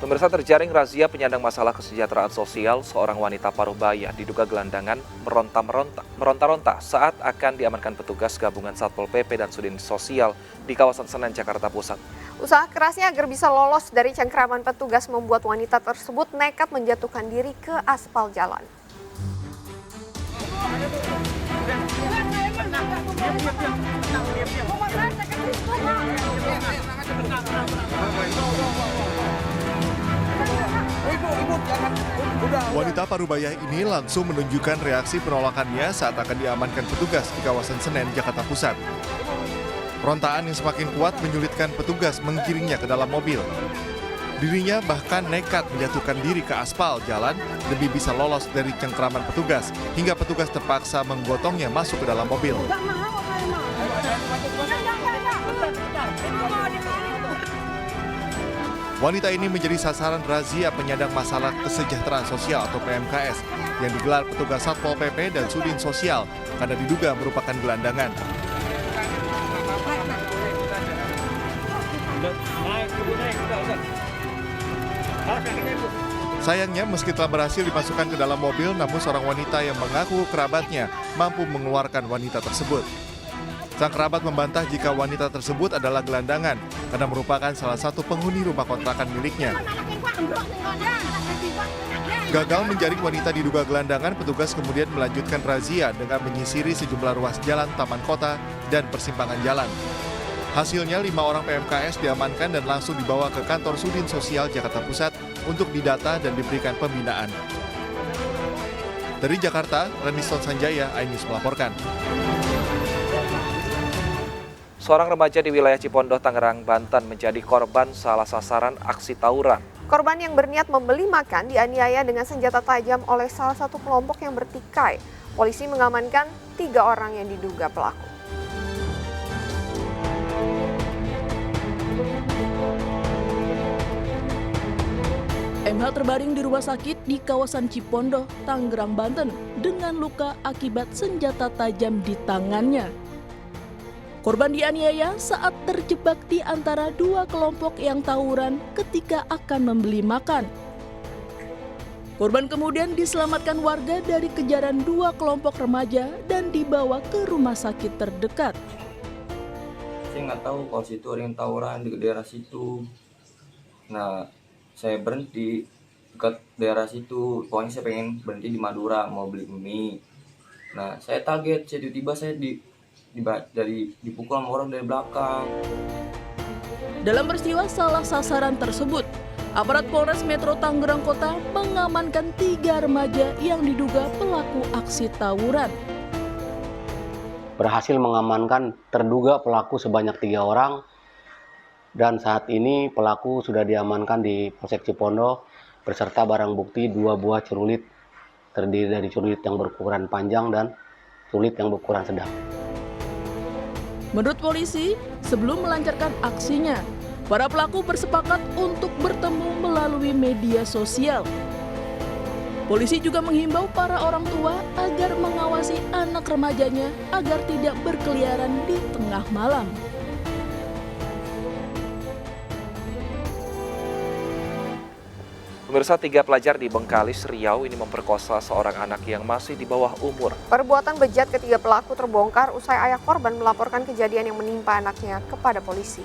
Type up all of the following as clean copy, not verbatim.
Pemirsa, terjaring razia penyandang masalah kesejahteraan sosial, seorang wanita Parubaya diduga gelandangan meronta-ronta saat akan diamankan petugas gabungan Satpol PP dan Sudin Sosial di kawasan Senen, Jakarta Pusat. Usaha kerasnya agar bisa lolos dari cengkraman petugas membuat wanita tersebut nekat menjatuhkan diri ke aspal jalan. Wanita Parubaya ini langsung menunjukkan reaksi penolakannya saat akan diamankan petugas di kawasan Senen, Jakarta Pusat. Rontaan yang semakin kuat menyulitkan petugas menggiringnya ke dalam mobil. Dirinya bahkan nekat menjatuhkan diri ke aspal jalan demi bisa lolos dari cengkraman petugas, hingga petugas terpaksa menggotongnya masuk ke dalam mobil. Wanita ini menjadi sasaran razia penyandang masalah kesejahteraan sosial atau PMKS yang digelar petugas Satpol PP dan Sudin Sosial karena diduga merupakan gelandangan. Sayangnya, meski telah berhasil dimasukkan ke dalam mobil, namun seorang wanita yang mengaku kerabatnya mampu mengeluarkan wanita tersebut. Sang kerabat membantah jika wanita tersebut adalah gelandangan karena merupakan salah satu penghuni rumah kontrakan miliknya. Gagal menjaring wanita diduga gelandangan, petugas kemudian melanjutkan razia dengan menyisiri sejumlah ruas jalan, taman kota, dan persimpangan jalan. Hasilnya 5 orang PMKS diamankan dan langsung dibawa ke kantor Sudin Sosial Jakarta Pusat untuk didata dan diberikan pembinaan. Dari Jakarta, Reniston Sanjaya, iNews melaporkan. Seorang remaja di wilayah Cipondoh, Tangerang, Banten menjadi korban salah sasaran aksi tawuran. Korban yang berniat membeli makan dianiaya dengan senjata tajam oleh salah satu kelompok yang bertikai. Polisi mengamankan 3 orang yang diduga pelaku. MH terbaring di rumah sakit di kawasan Cipondoh, Tangerang, Banten dengan luka akibat senjata tajam di tangannya. Korban dianiaya saat terjebak di antara 2 kelompok yang tawuran ketika akan membeli makan. Korban kemudian diselamatkan warga dari kejaran 2 kelompok remaja dan dibawa ke rumah sakit terdekat. Saya nggak tahu kalau situ ada yang tawuran di daerah situ. Nah, saya berhenti dekat daerah situ. Pokoknya saya pengen berhenti di Madura, mau beli mie. Nah, saya kaget, tiba-tiba saya dipukul sama orang dari belakang. Dalam peristiwa salah sasaran tersebut, aparat Polres Metro Tangerang Kota mengamankan 3 remaja yang diduga pelaku aksi tawuran. Berhasil mengamankan terduga pelaku sebanyak 3 orang, dan saat ini pelaku sudah diamankan di Polsek Cipondoh beserta barang bukti 2 buah celurit, terdiri dari celurit yang berukuran panjang dan celurit yang berukuran sedang. Menurut polisi, sebelum melancarkan aksinya, para pelaku bersepakat untuk bertemu melalui media sosial. Polisi juga menghimbau para orang tua agar mengawasi anak remajanya agar tidak berkeliaran di tengah malam. Pemirsa, 3 pelajar di Bengkalis, Riau ini memperkosa seorang anak yang masih di bawah umur. Perbuatan bejat ketiga pelaku terbongkar usai ayah korban melaporkan kejadian yang menimpa anaknya kepada polisi.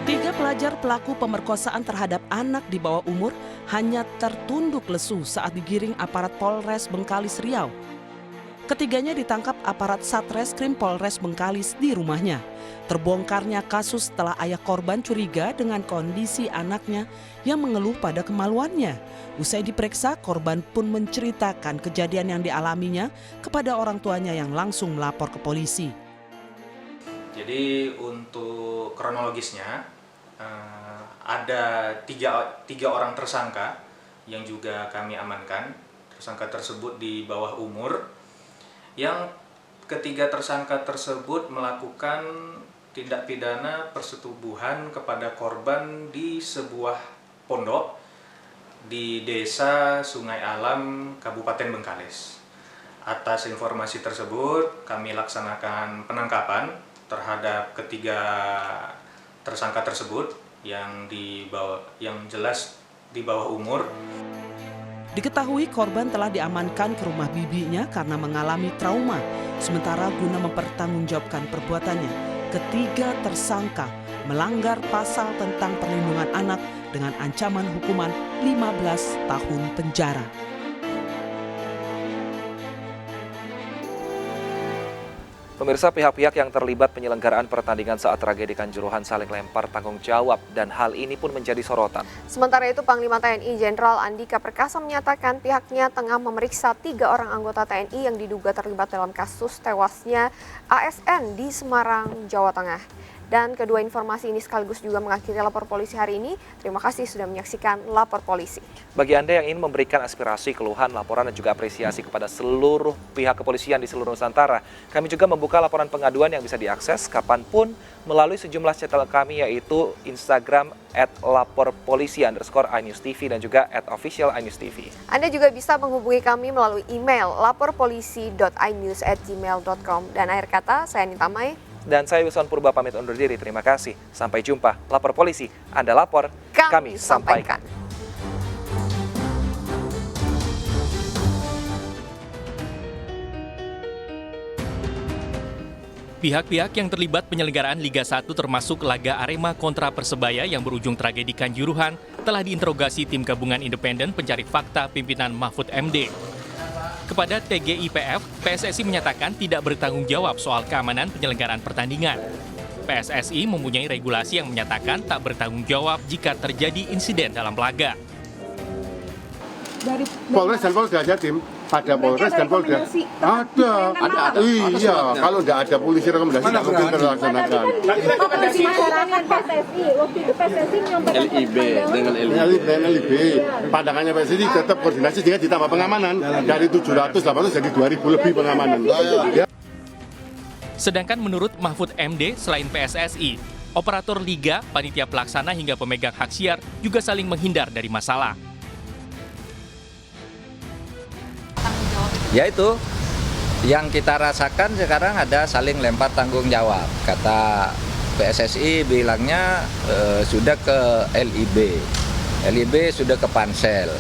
Tiga pelajar pelaku pemerkosaan terhadap anak di bawah umur hanya tertunduk lesu saat digiring aparat Polres Bengkalis, Riau. Ketiganya ditangkap aparat Satreskrim Polres Bengkalis di rumahnya. Terbongkarnya kasus setelah ayah korban curiga dengan kondisi anaknya yang mengeluh pada kemaluannya. Usai diperiksa, korban pun menceritakan kejadian yang dialaminya kepada orang tuanya yang langsung melapor ke polisi. Jadi untuk kronologisnya ada tiga orang tersangka yang juga kami amankan. Tersangka tersebut di bawah umur. Yang ketiga tersangka tersebut melakukan tindak pidana persetubuhan kepada korban di sebuah pondok di Desa Sungai Alam, Kabupaten Bengkalis. Atas informasi tersebut, kami laksanakan penangkapan terhadap ketiga tersangka tersebut yang jelas di bawah umur. Diketahui korban telah diamankan ke rumah bibinya karena mengalami trauma. Sementara guna mempertanggungjawabkan perbuatannya, ketiga tersangka melanggar pasal tentang perlindungan anak dengan ancaman hukuman 15 tahun penjara. Pemirsa, pihak-pihak yang terlibat penyelenggaraan pertandingan saat tragedi Kanjuruhan saling lempar tanggung jawab dan hal ini pun menjadi sorotan. Sementara itu, Panglima TNI Jenderal Andika Perkasa menyatakan pihaknya tengah memeriksa 3 orang anggota TNI yang diduga terlibat dalam kasus tewasnya ASN di Semarang, Jawa Tengah. Dan kedua informasi ini sekaligus juga mengakhiri lapor polisi hari ini. Terima kasih sudah menyaksikan lapor polisi. Bagi Anda yang ingin memberikan aspirasi, keluhan, laporan, dan juga apresiasi kepada seluruh pihak kepolisian di seluruh Nusantara, kami juga membuka laporan pengaduan yang bisa diakses kapanpun melalui sejumlah channel kami, yaitu Instagram @laporpolisi_iNewsTV dan juga @official_iNewsTV. Anda juga bisa menghubungi kami melalui email laporpolisi.inews@gmail.com. Dan akhir kata, saya Anita Mai. Dan saya Wilson Purba pamit undur diri. Terima kasih. Sampai jumpa. Lapor polisi. Anda lapor, kami sampaikan. Pihak-pihak yang terlibat penyelenggaraan Liga 1 termasuk laga Arema kontra Persebaya yang berujung tragedi Kanjuruhan telah diinterogasi tim gabungan independen pencari fakta pimpinan Mahfud MD. Kepada TGIPF, PSSI menyatakan tidak bertanggung jawab soal keamanan penyelenggaraan pertandingan. PSSI mempunyai regulasi yang menyatakan tak bertanggung jawab jika terjadi insiden dalam laga. Dari Polres dan Polda Jatim, ada Polres dan Polda. Ada. Iya, kalau tidak ada polisi rekomendasi tidak mungkin terlaksanakan. Koordinasi masyarakat PSSI, waktu itu PSSI menyampaikan LIB dengan LIB. Pandangannya PSSI tetap koordinasi sehingga ditambah pengamanan dari 700-800 jadi 2.000 lebih pengamanan. Sedangkan menurut Mahfud MD, selain PSSI, operator liga, panitia pelaksana hingga pemegang hak siar juga saling menghindar dari masalah. Yaitu yang kita rasakan sekarang ada saling lempar tanggung jawab. Kata PSSI bilangnya sudah ke LIB, LIB sudah ke Pansel,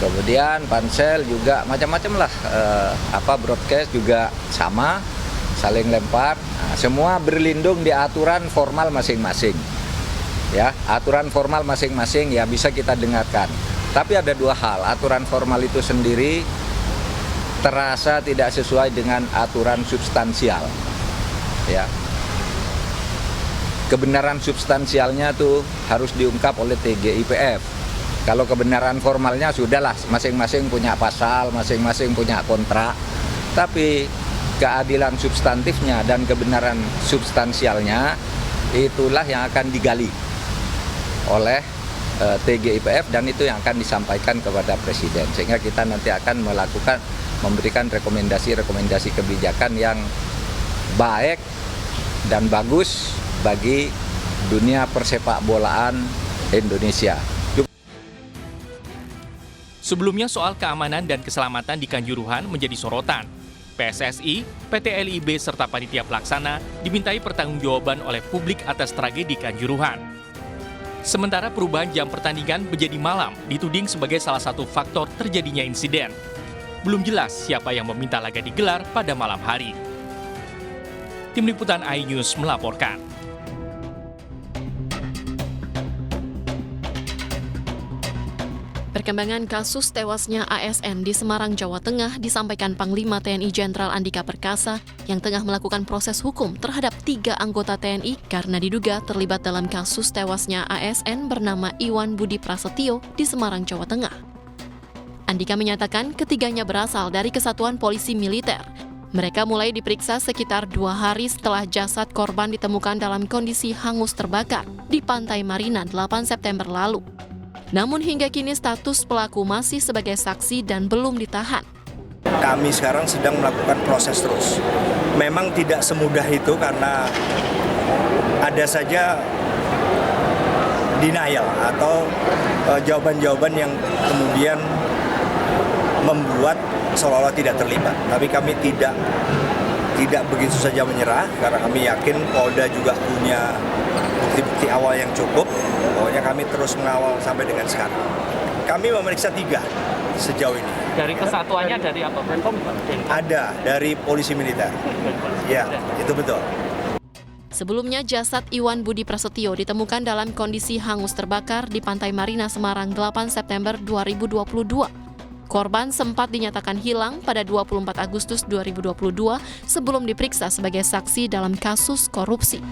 kemudian Pansel juga macam-macam lah, broadcast juga sama, saling lempar. Nah, semua berlindung di aturan formal masing-masing. Ya, aturan formal masing-masing ya bisa kita dengarkan. Tapi ada dua hal, aturan formal itu sendiri terasa tidak sesuai dengan aturan substansial. Ya. Kebenaran substansialnya tuh harus diungkap oleh TGIPF. Kalau kebenaran formalnya sudahlah, masing-masing punya pasal, masing-masing punya kontrak. Tapi keadilan substantifnya dan kebenaran substansialnya itulah yang akan digali oleh TGIPF dan itu yang akan disampaikan kepada Presiden. Sehingga kita nanti akan memberikan rekomendasi-rekomendasi kebijakan yang baik dan bagus bagi dunia persepak bolaan Indonesia. Sebelumnya soal keamanan dan keselamatan di Kanjuruhan menjadi sorotan. PSSI, PT LIB serta panitia pelaksana dimintai pertanggungjawaban oleh publik atas tragedi Kanjuruhan. Sementara perubahan jam pertandingan menjadi malam dituding sebagai salah satu faktor terjadinya insiden. Belum jelas siapa yang meminta laga digelar pada malam hari. Tim Liputan iNews melaporkan. Perkembangan kasus tewasnya ASN di Semarang, Jawa Tengah disampaikan Panglima TNI Jenderal Andika Perkasa yang tengah melakukan proses hukum terhadap 3 anggota TNI karena diduga terlibat dalam kasus tewasnya ASN bernama Iwan Budi Prasetyo di Semarang, Jawa Tengah. Andika menyatakan ketiganya berasal dari Kesatuan Polisi Militer. Mereka mulai diperiksa sekitar 2 hari setelah jasad korban ditemukan dalam kondisi hangus terbakar di Pantai Marina 8 September lalu. Namun hingga kini status pelaku masih sebagai saksi dan belum ditahan. Kami sekarang sedang melakukan proses terus. Memang tidak semudah itu karena ada saja denial atau jawaban-jawaban yang kemudian membuat seolah-olah tidak terlibat. Tapi kami tidak tidak begitu saja menyerah, karena kami yakin Polda juga punya bukti-bukti awal yang cukup. Pokoknya kami terus mengawal sampai dengan sekarang. Kami memeriksa 3 sejauh ini. Dari kesatuannya dari apa? Ada dari polisi militer. Ya, itu betul. Sebelumnya, jasad Iwan Budi Prasetyo ditemukan dalam kondisi hangus terbakar di Pantai Marina Semarang 8 September 2022. Korban sempat dinyatakan hilang pada 24 Agustus 2022 sebelum diperiksa sebagai saksi dalam kasus korupsi.